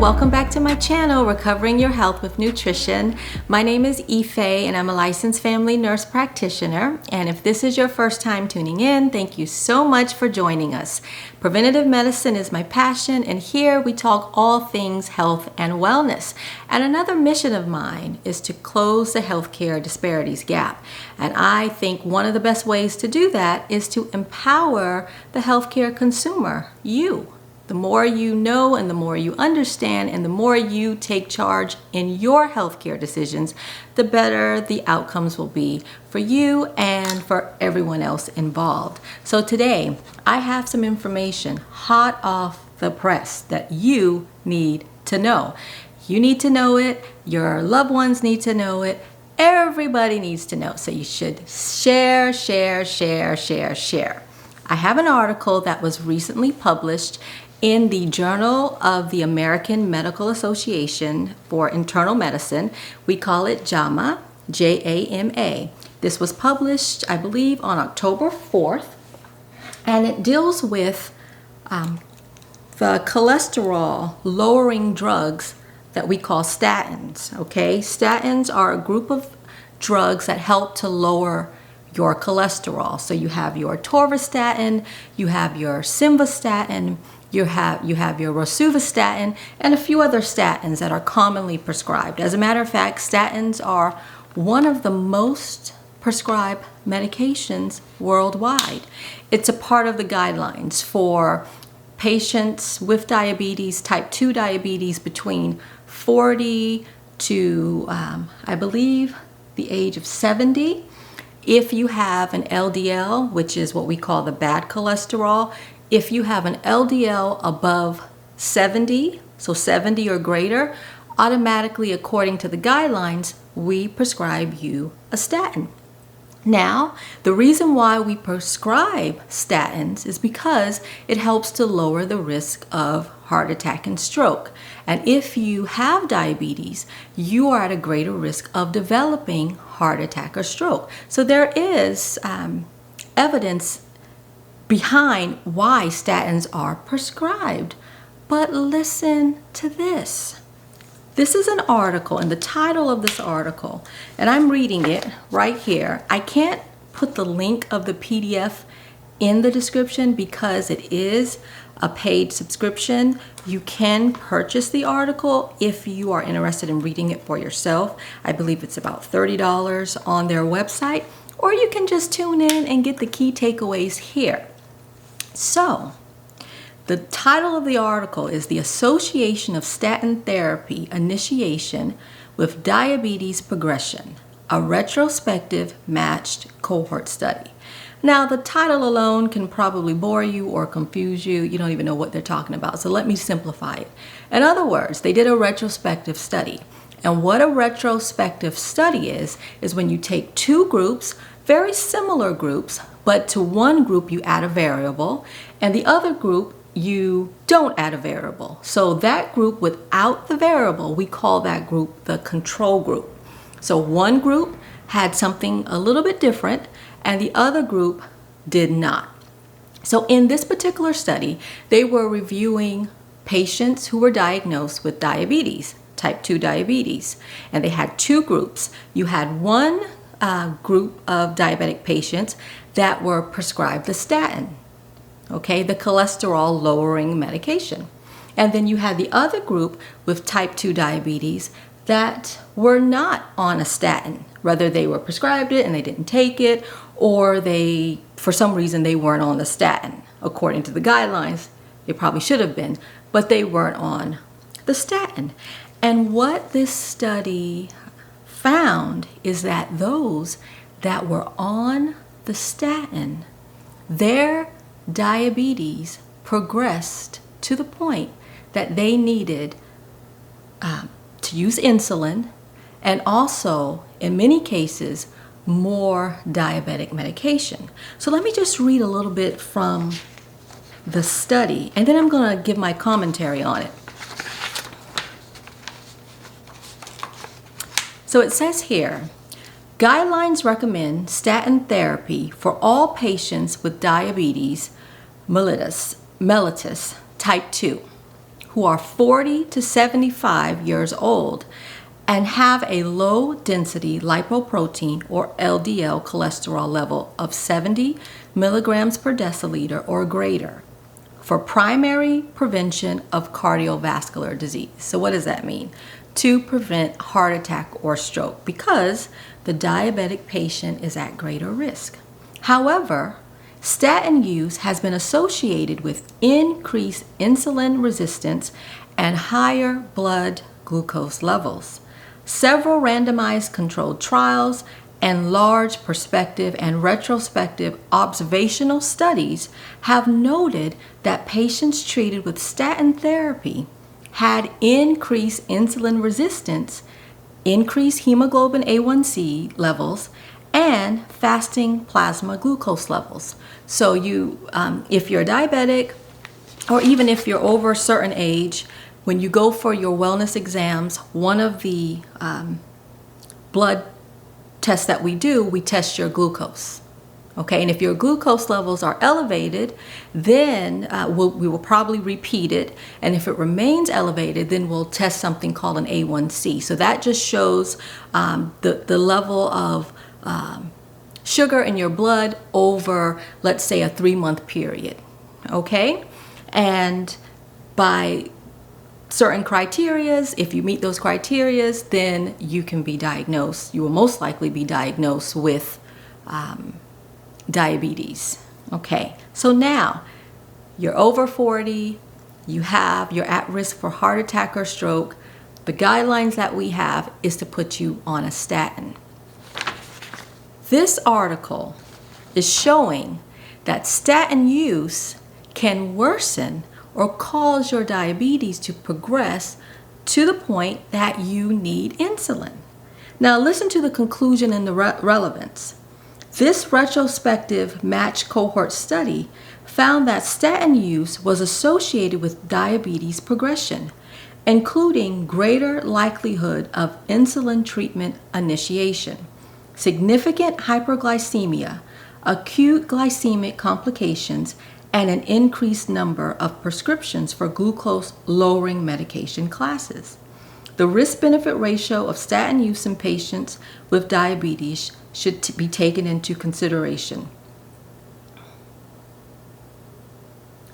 welcome back to my channel, Recovering Your Health with Nutrition. My name is Ife and I'm a licensed family nurse practitioner. And if this is your first time tuning in, thank you so much for joining us. Preventative medicine is my passion, and here we talk all things health and wellness. And another mission of mine is to close the healthcare disparities gap. And I think one of the best ways to do that is to empower the healthcare consumer, you. The more you know and the more you understand and the more you take charge in your healthcare decisions, the better the outcomes will be for you and for everyone else involved. So today, I have some information hot off the press that you need to know. You need to know it, your loved ones need to know it, everybody needs to know. So you should share. I have an article that was recently published in the Journal of the American Medical Association for Internal Medicine. We call it JAMA, J-A-M-A. This was published, I believe, on October 4th, and it deals with the cholesterol lowering drugs that we call statins, okay? Statins are a group of drugs that help to lower your cholesterol. So you have your atorvastatin, you have your simvastatin, you have your rosuvastatin, and a few other statins that are commonly prescribed. As a matter of fact, statins are one of the most prescribed medications worldwide. It's a part of the guidelines for patients with diabetes, type 2 diabetes, between 40 to, I believe, the age of 70. If you have an LDL, which is what we call the bad cholesterol, if you have an LDL above 70, so 70 or greater, automatically, according to the guidelines, we prescribe you a statin. Now, the reason why we prescribe statins is because it helps to lower the risk of heart attack and stroke. And if you have diabetes, you are at a greater risk of developing heart attack or stroke. So there is evidence behind why statins are prescribed. But listen to this. This is an article, and the title of this article, and I'm reading it right here. I can't put the link of the PDF in the description because it is a paid subscription. You can purchase the article if you are interested in reading it for yourself. I believe it's about $30 on their website, or you can just tune in and get the key takeaways here. So, the title of the article is The Association of Statin Therapy Initiation with Diabetes Progression, a retrospective matched cohort study. Now, the title alone can probably bore you or confuse you. You don't even know what they're talking about. So let me simplify it. In other words, they did a retrospective study. And what a retrospective study is when you take two groups, very similar groups, but to one group you add a variable, and the other group you don't add a variable. So that group without the variable, we call that group the control group. So one group had something a little bit different, and the other group did not. So in this particular study, they were reviewing patients who were diagnosed with diabetes, type 2 diabetes, and they had two groups. You had one group of diabetic patients that were prescribed the statin, okay, the cholesterol lowering medication. And then you had the other group with type 2 diabetes that were not on a statin. Whether they were prescribed it and they didn't take it, or for some reason they weren't on the statin. According to the guidelines, they probably should have been, but they weren't on the statin. And what this study found is that those that were on the statin, their diabetes progressed to the point that they needed to use insulin, and also, in many cases, more diabetic medication. So let me just read a little bit from the study, and then I'm going to give my commentary on it. So it says here, guidelines recommend statin therapy for all patients with diabetes mellitus type 2 who are 40 to 75 years old and have a low density lipoprotein or LDL cholesterol level of 70 milligrams per deciliter or greater for primary prevention of cardiovascular disease. So what does that mean? To prevent heart attack or stroke, because the diabetic patient is at greater risk. However, statin use has been associated with increased insulin resistance and higher blood glucose levels. Several randomized controlled trials and large prospective and retrospective observational studies have noted that patients treated with statin therapy had increased insulin resistance, increased hemoglobin A1C levels, and fasting plasma glucose levels. So if you're diabetic, or even if you're over a certain age, when you go for your wellness exams, one of the blood tests that we do, we test your glucose. Okay, and if your glucose levels are elevated, then we will probably repeat it. And if it remains elevated, then we'll test something called an A1C. So that just shows the level of sugar in your blood over, let's say, a 3-month period. Okay, and by certain criterias, if you meet those criterias, then you can be diagnosed. You will most likely be diagnosed with diabetes. Okay, so now you're over 40, you're at risk for heart attack or stroke. The guidelines that we have is to put you on a statin. This article is showing that statin use can worsen or cause your diabetes to progress to the point that you need insulin. Now listen to the conclusion and the relevance. This retrospective matched cohort study found that statin use was associated with diabetes progression, including greater likelihood of insulin treatment initiation, significant hyperglycemia, acute glycemic complications, and an increased number of prescriptions for glucose-lowering medication classes. The risk-benefit ratio of statin use in patients with diabetes should be taken into consideration.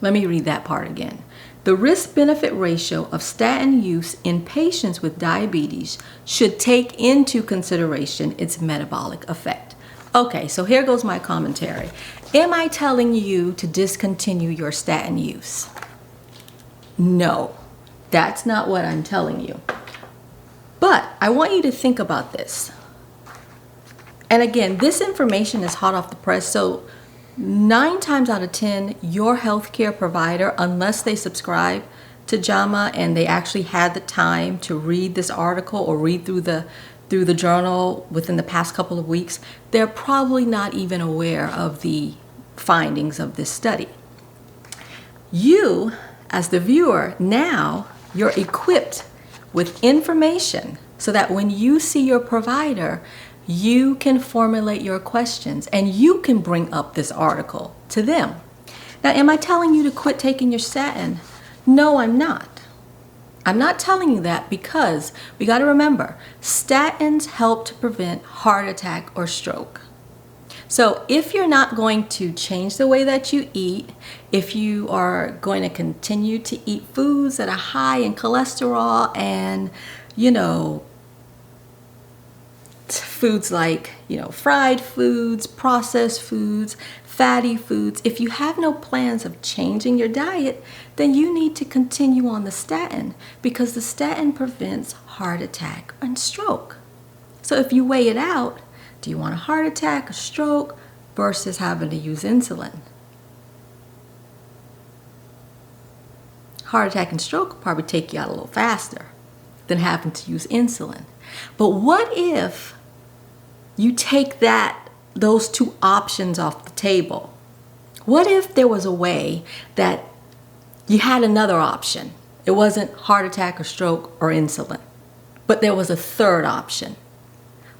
Let me read that part again. The risk-benefit ratio of statin use in patients with diabetes should take into consideration its metabolic effect. Okay, so here goes my commentary. Am I telling you to discontinue your statin use? No, that's not what I'm telling you. But I want you to think about this. And again, this information is hot off the press, so 9 times out of 10, your healthcare provider, unless they subscribe to JAMA and they actually had the time to read this article or read through the journal within the past couple of weeks, they're probably not even aware of the findings of this study. You, as the viewer, now you're equipped with information so that when you see your provider, you can formulate your questions and you can bring up this article to them. Now, am I telling you to quit taking your statin? No, I'm not. I'm not telling you that because we got to remember, statins help to prevent heart attack or stroke. So if you're not going to change the way that you eat, if you are going to continue to eat foods that are high in cholesterol and, foods like, fried foods, processed foods, fatty foods, if you have no plans of changing your diet, then you need to continue on the statin because the statin prevents heart attack and stroke. So if you weigh it out, do you want a heart attack, a stroke, versus having to use insulin? Heart attack and stroke will probably take you out a little faster than having to use insulin. But what if you take those 2 options off the table? What if there was a way that you had another option? It wasn't heart attack or stroke or insulin, but there was a third option.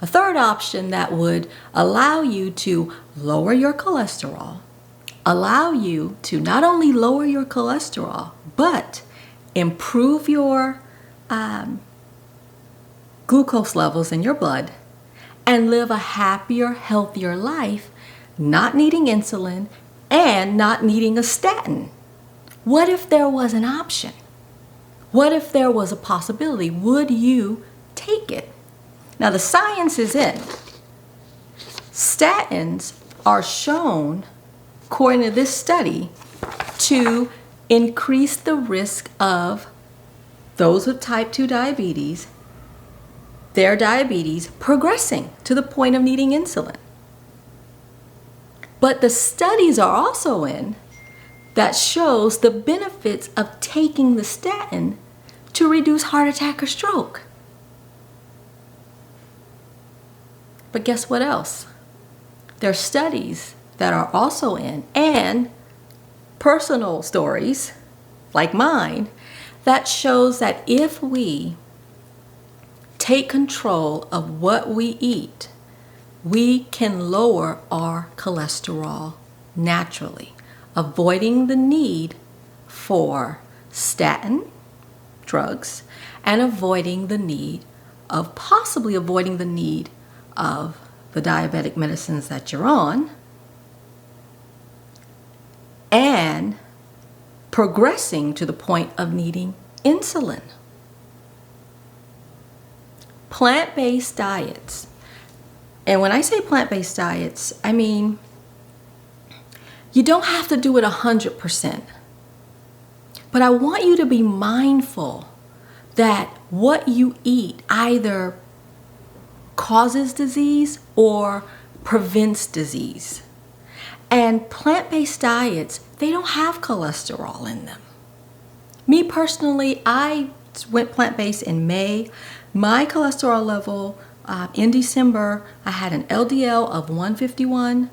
A third option that would allow you to lower your cholesterol, allow you to not only lower your cholesterol, but improve your glucose levels in your blood, and live a happier, healthier life, not needing insulin and not needing a statin. What if there was an option? What if there was a possibility? Would you take it? Now the science is in. Statins are shown, according to this study, to increase the risk of those with type 2 diabetes, their diabetes progressing to the point of needing insulin. But the studies are also in that shows the benefits of taking the statin to reduce heart attack or stroke. But guess what else? There are studies that are also in, and personal stories like mine, that shows that if we take control of what we eat, we can lower our cholesterol naturally, avoiding the need for statin drugs and possibly avoiding the need of the diabetic medicines that you're on, and progressing to the point of needing insulin. Plant-based diets. And when I say plant-based diets, I mean, you don't have to do it 100%. But I want you to be mindful that what you eat either causes disease or prevents disease. And plant-based diets, they don't have cholesterol in them. Me personally, I went plant-based in May. My cholesterol level in December, I had an LDL of 151.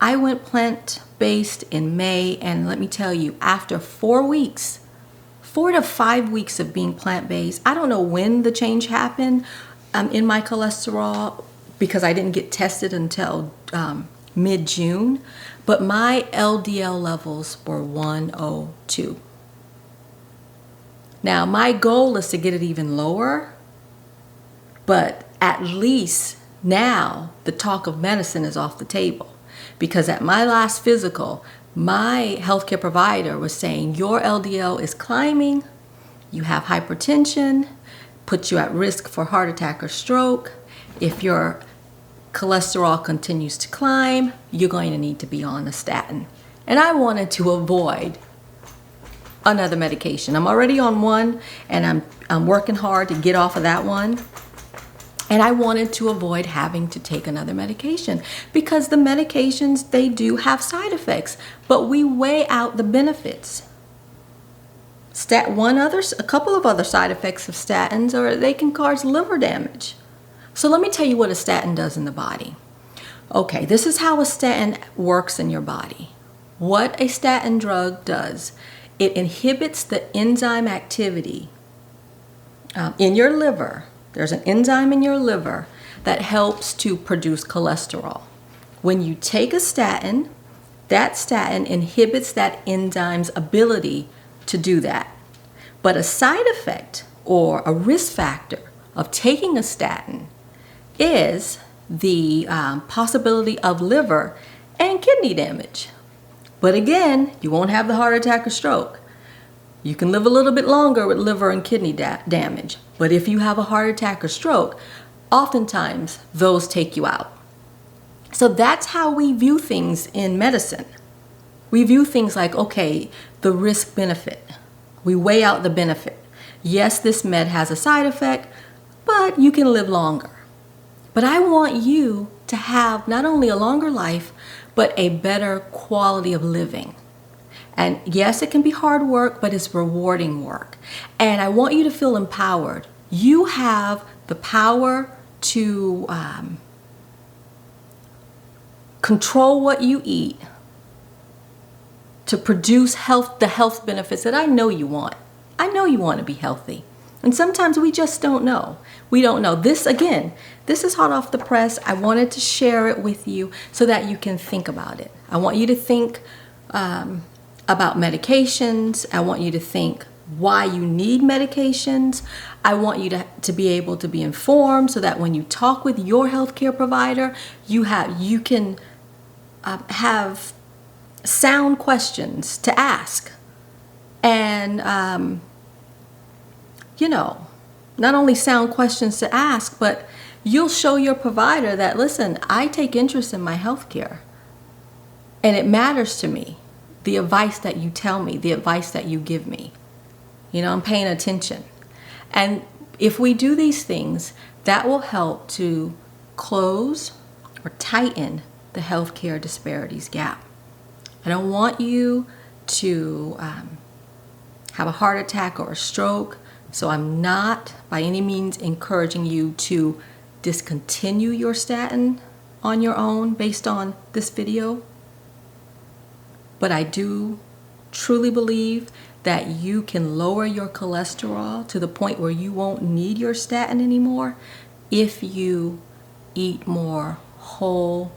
I went plant-based in May, and let me tell you, after 4 to 5 weeks of being plant-based, I don't know when the change happened in my cholesterol, because I didn't get tested until mid-June, but my LDL levels were 102. Now, my goal is to get it even lower, but at least now the talk of medicine is off the table, because at my last physical, my healthcare provider was saying your LDL is climbing, you have hypertension, puts you at risk for heart attack or stroke. If your cholesterol continues to climb, you're going to need to be on a statin. And I wanted to avoid another medication. I'm already on one, and I'm working hard to get off of that one. And I wanted to avoid having to take another medication, because the medications, they do have side effects, but we weigh out the benefits. A couple of other side effects of statins are they can cause liver damage. So let me tell you what a statin does in the body. Okay, this is how a statin works in your body. What a statin drug does, it inhibits the enzyme activity in your liver. There's an enzyme in your liver that helps to produce cholesterol. When you take a statin, that statin inhibits that enzyme's ability to do that. But a side effect or a risk factor of taking a statin is the possibility of liver and kidney damage. But again, you won't have the heart attack or stroke. You can live a little bit longer with liver and kidney damage. But if you have a heart attack or stroke, oftentimes those take you out. So that's how we view things in medicine. We view things like, okay, the risk benefit. We weigh out the benefit. Yes, this med has a side effect, but you can live longer. But I want you to have not only a longer life, but a better quality of living. And yes, it can be hard work, but it's rewarding work. And I want you to feel empowered. You have the power to control what you eat, to produce the health benefits that I know you want. I know you want to be healthy. And sometimes we just don't know. We don't know. This is hot off the press. I wanted to share it with you so that you can think about it. I want you to think about medications. I want you to think why you need medications. I want you to be able to be informed so that when you talk with your healthcare provider, you can have sound questions to ask. And, not only sound questions to ask, but you'll show your provider that, listen, I take interest in my healthcare and it matters to me. The advice that you tell me, the advice that you give me. I'm paying attention. And if we do these things, that will help to close or tighten the healthcare disparities gap. I don't want you to have a heart attack or a stroke, so I'm not by any means encouraging you to discontinue your statin on your own based on this video. But I do truly believe that you can lower your cholesterol to the point where you won't need your statin anymore if you eat more whole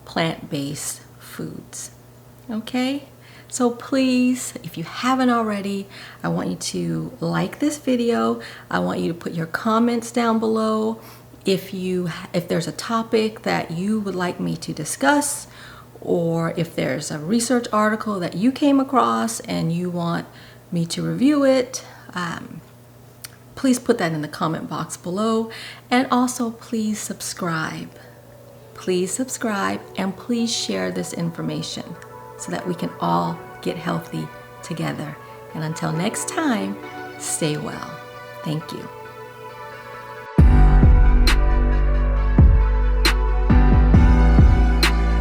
plant-based foods. Okay? So please, if you haven't already, I want you to like this video. I want you to put your comments down below if there's a topic that you would like me to discuss, or if there's a research article that you came across and you want me to review it. Please put that in the comment box below. And also please subscribe. Please subscribe and please share this information so that we can all get healthy together. And until next time, stay well. Thank you.